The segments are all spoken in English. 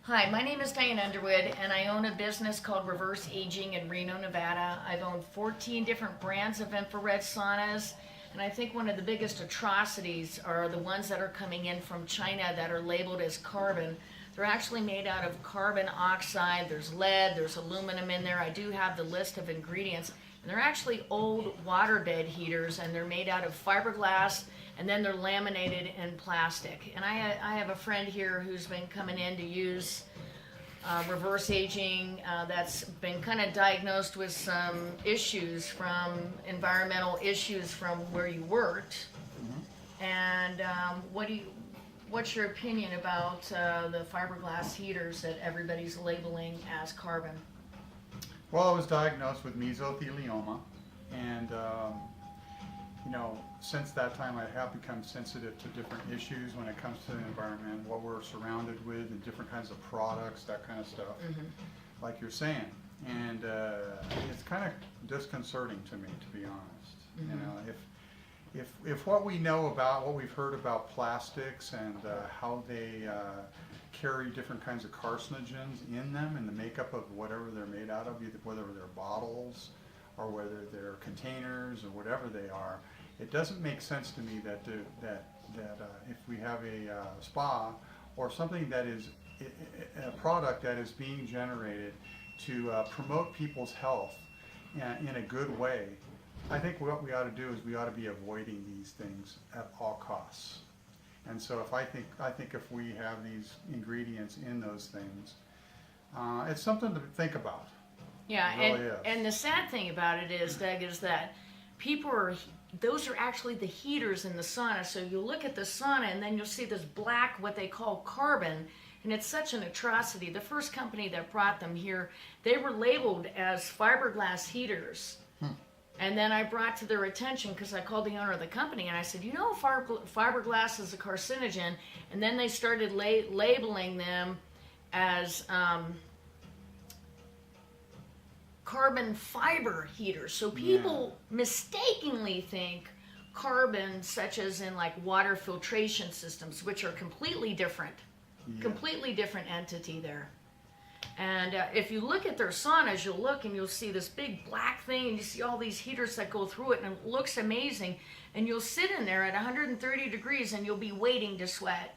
Hi, my name is Diane Underwood, and I own a business called Reverse Aging in Reno, Nevada. I've owned 14 different brands of infrared saunas, and I think one of the biggest atrocities are the ones that are coming in from China that are labeled as carbon. They're actually made out of carbon oxide, there's lead, there's aluminum in there. I do have the list of ingredients, and they're actually old waterbed heaters, and they're made out of fiberglass, and then they're laminated in plastic. And I have a friend here who's been coming in to use reverse aging that's been kind of diagnosed with some issues from environmental issues from where you worked. And what's your opinion about the fiberglass heaters that everybody's labeling as carbon? Well, I was diagnosed with mesothelioma, and since that time I have become sensitive to different issues when it comes to the environment, what we're surrounded with, and different kinds of products, that kind of stuff, like you're saying. And it's kind of disconcerting to me, to be honest. If what we know about, what we've heard about plastics and how they carry different kinds of carcinogens in them in the makeup of whatever they're made out of, either whether they're bottles or whether they're containers or whatever they are, it doesn't make sense to me that if we have a spa or something that is a product that is being generated to promote people's health in a good way, I think what we ought to do is we ought to be avoiding these things at all costs. And so I think if we have these ingredients in those things, it's something to think about. Yeah, it really is. And the sad thing about it is, Doug, is that those are actually the heaters in the sauna. So you look at the sauna and then you'll see this black, what they call carbon, and it's such an atrocity. The first company that brought them here, they were labeled as fiberglass heaters. And then I brought to their attention, because I called the owner of the company and I said, fiberglass is a carcinogen. And then they started labeling them as carbon fiber heaters. So people mistakenly think carbon, such as in like water filtration systems, which are completely different entity there. And if you look at their saunas, you'll look and you'll see this big black thing, and you see all these heaters that go through it, and it looks amazing. And you'll sit in there at 130 degrees and you'll be waiting to sweat.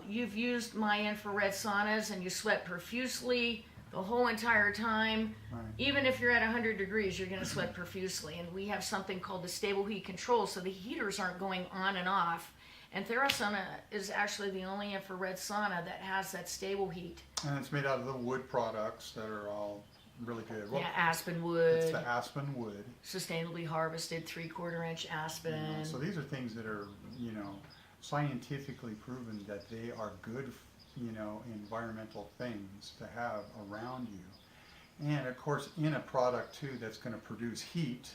You've used my infrared saunas and you sweat profusely the whole entire time. Right. Even if you're at 100 degrees, you're going to sweat profusely. And we have something called the stable heat control, so the heaters aren't going on and off. And TheraSauna is actually the only infrared sauna that has that stable heat. And it's made out of the wood products that are all really good. Well, aspen wood. It's the aspen wood. Sustainably harvested 3/4 inch aspen. So these are things that are, scientifically proven that they are good, environmental things to have around you. And of course, in a product too that's going to produce heat.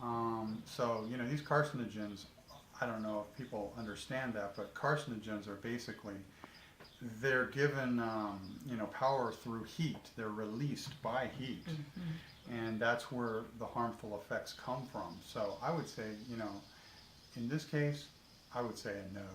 These carcinogens, I don't know if people understand that, but carcinogens are basically, they're given, power through heat. They're released by heat. And that's where the harmful effects come from. So I would say, in this case, I would say a no.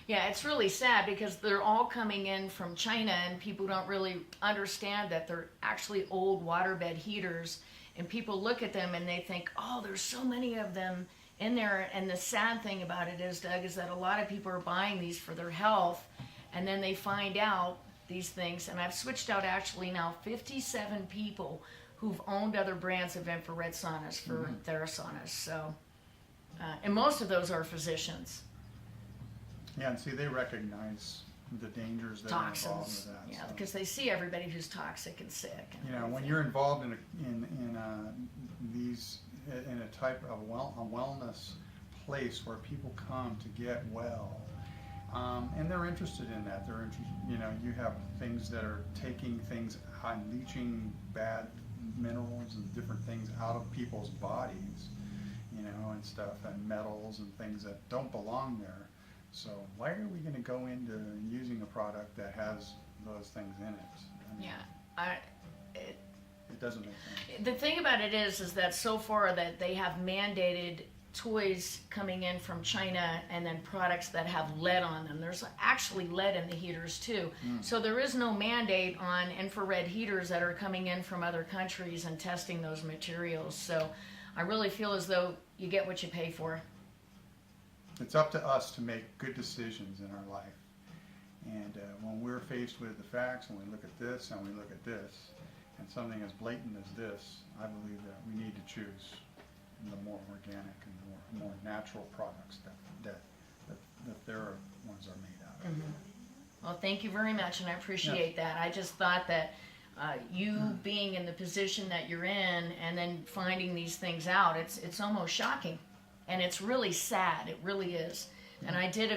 Yeah, it's really sad because they're all coming in from China, and people don't really understand that they're actually old waterbed heaters. And people look at them and they think, oh, there's so many of them in there. And the sad thing about it is, Doug, is that a lot of people are buying these for their health, and then they find out these things. And I've switched out actually now 57 people who've owned other brands of infrared saunas for TheraSaunas. So, and most of those are physicians. Yeah, and see, they recognize the dangers that are involved with that. Yeah, because they see everybody who's toxic and sick. And when you're involved in a type of a wellness place where people come to get well, and they're interested in that. They're interested. You have things that are taking things, leaching bad minerals and different things out of people's bodies, and stuff, and metals and things that don't belong there. So why are we going to go into using a product that has those things in it? It doesn't make sense. The thing about it is that so far that they have mandated toys coming in from China and then products that have lead on them. There's actually lead in the heaters too. So there is no mandate on infrared heaters that are coming in from other countries and testing those materials. So I really feel as though you get what you pay for. It's up to us to make good decisions in our life. And when we're faced with the facts and we look at this and we look at this, and something as blatant as this, I believe that we need to choose the more organic and more natural products that their ones are made out of. Well, thank you very much, and I appreciate that. I just thought that you being in the position that you're in and then finding these things out, it's almost shocking. And it's really sad. It really is. And I did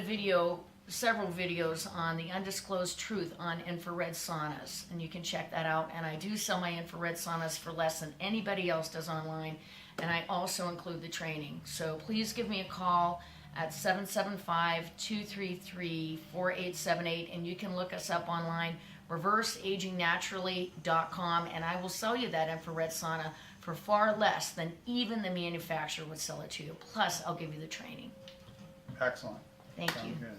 several videos on the undisclosed truth on infrared saunas, and you can check that out. And I do sell my infrared saunas for less than anybody else does online, and I also include the training. So please give me a call at 775-233-4878, and you can look us up online, ReverseAgingNaturally.com, and I will sell you that infrared sauna for far less than even the manufacturer would sell it to you. Plus, I'll give you the training. Excellent. Thank Sounds you. good.